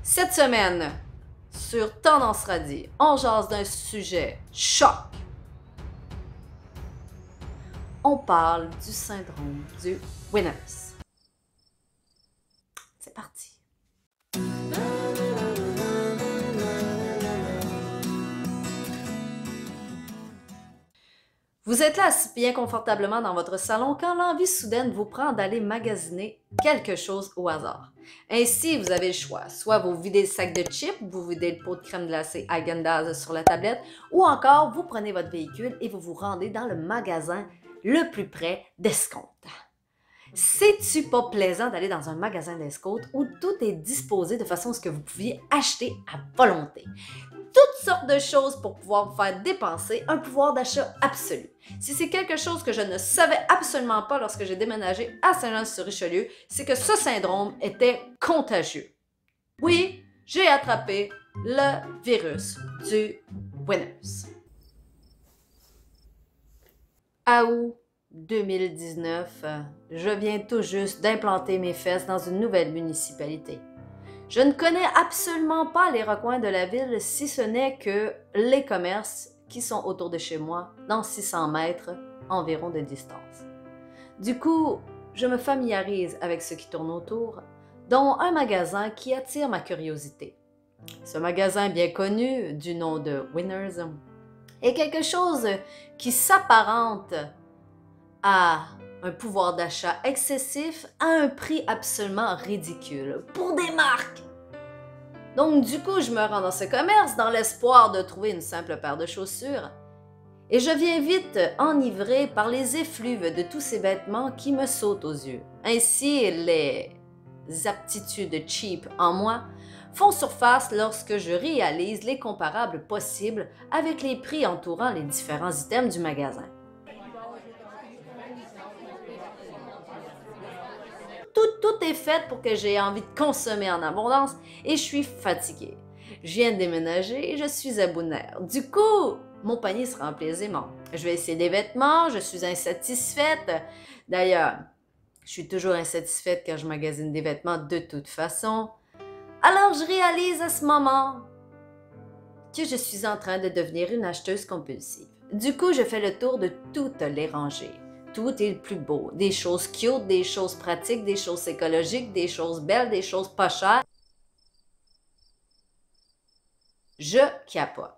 Cette semaine, sur Tendance Radie, on jase d'un sujet choc. On parle du syndrome du Winners. C'est parti. Vous êtes là assis bien confortablement dans votre salon quand l'envie soudaine vous prend d'aller magasiner quelque chose au hasard. Ainsi, vous avez le choix. Soit vous videz le sac de chips, vous videz le pot de crème glacée Häagen-Dazs sur la tablette, ou encore vous prenez votre véhicule et vous vous rendez dans le magasin le plus près d'escompte. C'est-tu pas plaisant d'aller dans un magasin d'escompte où tout est disposé de façon à ce que vous pouviez acheter à volonté? Toutes sortes de choses pour pouvoir vous faire dépenser un pouvoir d'achat absolu. Si c'est quelque chose que je ne savais absolument pas lorsque j'ai déménagé à Saint-Jean-sur-Richelieu, c'est que ce syndrome était contagieux. Oui, j'ai attrapé le virus du Winners. À août 2019, je viens tout juste d'implanter mes fesses dans une nouvelle municipalité. Je ne connais absolument pas les recoins de la ville, si ce n'est que les commerces qui sont autour de chez moi, dans 600 mètres environ de distance. Du coup, je me familiarise avec ce qui tourne autour, dont un magasin qui attire ma curiosité. Ce magasin bien connu, du nom de Winners, est quelque chose qui s'apparente à un pouvoir d'achat excessif à un prix absolument ridicule pour des marques. Donc du coup, je me rends dans ce commerce dans l'espoir de trouver une simple paire de chaussures et je viens vite enivré par les effluves de tous ces vêtements qui me sautent aux yeux. Ainsi, les aptitudes cheap en moi font surface lorsque je réalise les comparables possibles avec les prix entourant les différents items du magasin. Tout est fait pour que j'ai envie de consommer en abondance et je suis fatiguée. Je viens de déménager et je suis à bout de nerfs. Du coup, mon panier se remplit aisément. Je vais essayer des vêtements, je suis insatisfaite. D'ailleurs, je suis toujours insatisfaite quand je magasine des vêtements de toute façon. Alors, je réalise à ce moment que je suis en train de devenir une acheteuse compulsive. Du coup, je fais le tour de toutes les rangées. Tout est le plus beau. Des choses cute, des choses pratiques, des choses écologiques, des choses belles, des choses pas chères. Je capote.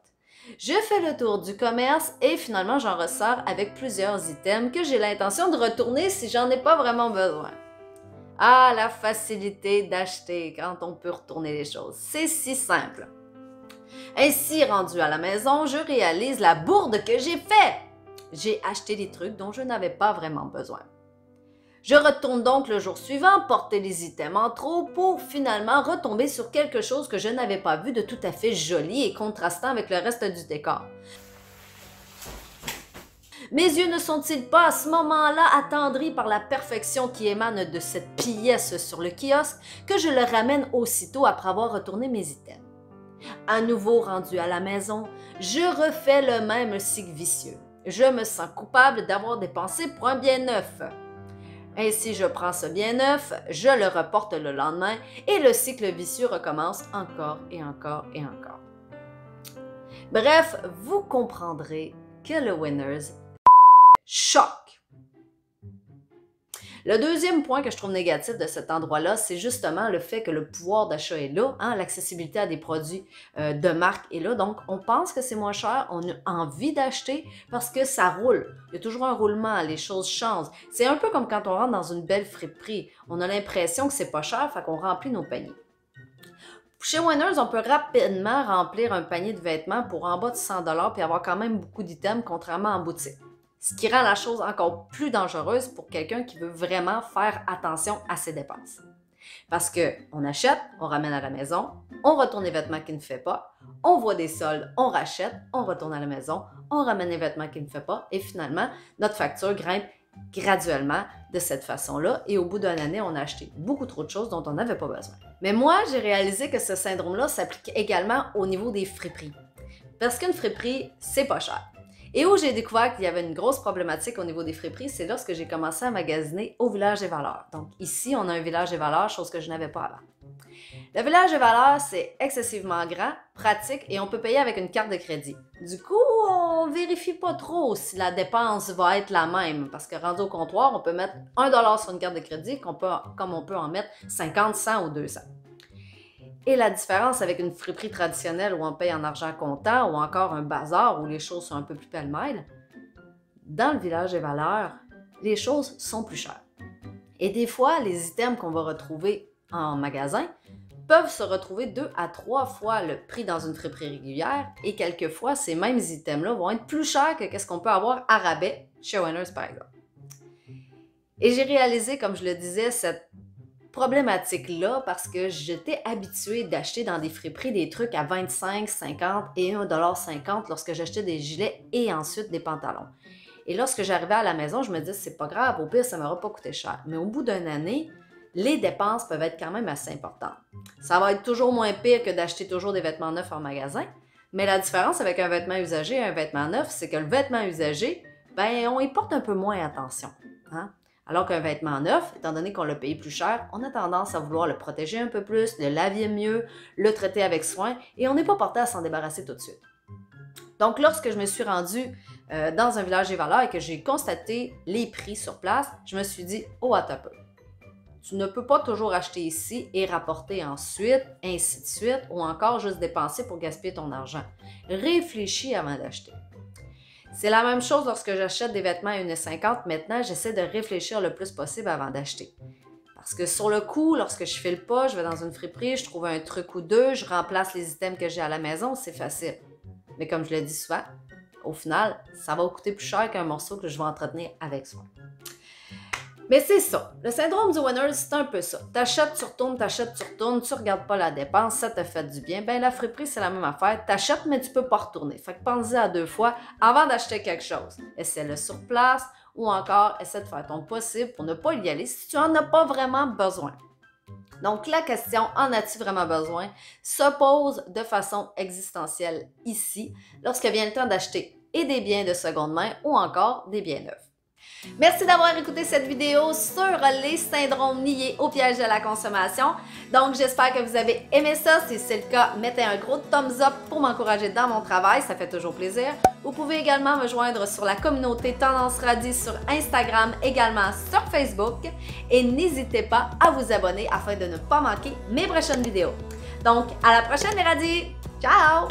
Je fais le tour du commerce et finalement j'en ressors avec plusieurs items que j'ai l'intention de retourner si j'en ai pas vraiment besoin. Ah, la facilité d'acheter quand on peut retourner les choses. C'est si simple. Ainsi, rendu à la maison, je réalise la bourde que j'ai faite. J'ai acheté des trucs dont je n'avais pas vraiment besoin. Je retourne donc le jour suivant porter les items en trop pour finalement retomber sur quelque chose que je n'avais pas vu de tout à fait joli et contrastant avec le reste du décor. Mes yeux ne sont-ils pas à ce moment-là attendris par la perfection qui émane de cette pièce sur le kiosque que je le ramène aussitôt après avoir retourné mes items. À nouveau rendu à la maison, je refais le même cycle vicieux. Je me sens coupable d'avoir dépensé pour un bien neuf. Ainsi, je prends ce bien neuf, je le reporte le lendemain et le cycle vicieux recommence encore et encore et encore. Bref, vous comprendrez que le Winners choque. Le deuxième point que je trouve négatif de cet endroit-là, c'est justement le fait que le pouvoir d'achat est là, l'accessibilité à des produits de marque est là. Donc, on pense que c'est moins cher, on a envie d'acheter parce que ça roule. Il y a toujours un roulement, les choses changent. C'est un peu comme quand on rentre dans une belle friperie. On a l'impression que c'est pas cher, fait qu'on remplit nos paniers. Chez Winners, on peut rapidement remplir un panier de vêtements pour en bas de 100 $ puis avoir quand même beaucoup d'items, contrairement en boutique. Ce qui rend la chose encore plus dangereuse pour quelqu'un qui veut vraiment faire attention à ses dépenses. Parce qu'on achète, on ramène à la maison, on retourne les vêtements qui ne fait pas, on voit des soldes, on rachète, on retourne à la maison, on ramène les vêtements qui ne fait pas et finalement, notre facture grimpe graduellement de cette façon-là et au bout d'une année, on a acheté beaucoup trop de choses dont on n'avait pas besoin. Mais moi, j'ai réalisé que ce syndrome-là s'applique également au niveau des friperies. Parce qu'une friperie, c'est pas cher. Et où j'ai découvert qu'il y avait une grosse problématique au niveau des friperies, c'est lorsque j'ai commencé à magasiner au Village des Valeurs. Donc ici, on a un Village des Valeurs, chose que je n'avais pas avant. Le Village des Valeurs, c'est excessivement grand, pratique et on peut payer avec une carte de crédit. Du coup, on vérifie pas trop si la dépense va être la même parce que rendu au comptoir, on peut mettre 1$ sur une carte de crédit comme on peut en mettre 50, 100 ou 200. Et la différence avec une friperie traditionnelle où on paye en argent comptant ou encore un bazar où les choses sont un peu plus pêle-mêle, dans le Village des Valeurs, les choses sont plus chères. Et des fois, les items qu'on va retrouver en magasin peuvent se retrouver 2 à 3 fois le prix dans une friperie régulière et quelquefois, ces mêmes items-là vont être plus chers que ce qu'on peut avoir à rabais chez Winners, par exemple. Et j'ai réalisé, comme je le disais, cette problématique-là parce que j'étais habituée d'acheter dans des friperies des trucs à 25, 50 et 1,50$ lorsque j'achetais des gilets et ensuite des pantalons. Et lorsque j'arrivais à la maison, je me disais, c'est pas grave, au pire, ça ne m'aura pas coûté cher. Mais au bout d'une année, les dépenses peuvent être quand même assez importantes. Ça va être toujours moins pire que d'acheter toujours des vêtements neufs en magasin, mais la différence avec un vêtement usagé et un vêtement neuf, c'est que le vêtement usagé, on y porte un peu moins attention. Hein? Alors qu'un vêtement neuf, étant donné qu'on l'a payé plus cher, on a tendance à vouloir le protéger un peu plus, le laver mieux, le traiter avec soin, et on n'est pas porté à s'en débarrasser tout de suite. Donc, lorsque je me suis rendue dans un Village des Valeurs et que j'ai constaté les prix sur place, je me suis dit, oh, attends un peu. Tu ne peux pas toujours acheter ici et rapporter ensuite, ainsi de suite, ou encore juste dépenser pour gaspiller ton argent. Réfléchis avant d'acheter. C'est la même chose lorsque j'achète des vêtements à 1,50$. Maintenant, j'essaie de réfléchir le plus possible avant d'acheter. Parce que sur le coup, lorsque je file pas, je vais dans une friperie, je trouve un truc ou deux, je remplace les items que j'ai à la maison, c'est facile. Mais comme je le dis souvent, au final, ça va coûter plus cher qu'un morceau que je vais entretenir avec soin. Mais c'est ça. Le syndrome du winner, c'est un peu ça. T'achètes, tu retournes, tu regardes pas la dépense, ça te fait du bien. La friperie, c'est la même affaire. T'achètes, mais tu peux pas retourner. Fait que pense-y à 2 fois avant d'acheter quelque chose. Essaie-le sur place ou encore essaie de faire ton possible pour ne pas y aller si tu en as pas vraiment besoin. Donc, la question « En as-tu vraiment besoin ?» se pose de façon existentielle ici, lorsque vient le temps d'acheter et des biens de seconde main ou encore des biens neufs. Merci d'avoir écouté cette vidéo sur les syndromes liés au piège de la consommation. Donc, j'espère que vous avez aimé ça. Si c'est le cas, mettez un gros thumbs up pour m'encourager dans mon travail. Ça fait toujours plaisir. Vous pouvez également me joindre sur la communauté Tendance Radis sur Instagram, également sur Facebook. Et n'hésitez pas à vous abonner afin de ne pas manquer mes prochaines vidéos. Donc, à la prochaine les radis! Ciao!